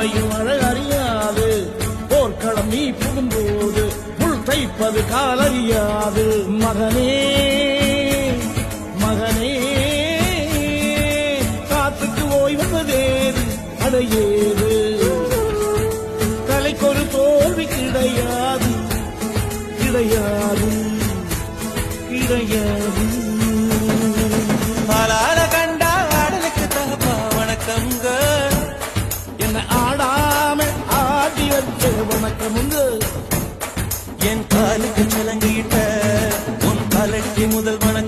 பறவையும் அழகறியாது போர்க்களம் நீ புகும்போது புல் தைப்பது காலறியாது மகனே மகனே காத்துக்கு ஓய்வதேது அடையேது கலைக்கொரு தோல்வி கிடையாது கிடையாது கிடையாது ஆளால கண்டா ஆடலுக்கு தகப்பா வணக்கம்ங்க என்ன ஆடாம ஆடி வச்ச வணக்கமுங்க என் காலுக்கு சலங்கிட்ட உன் காலட்டி முதல் வணக்கம்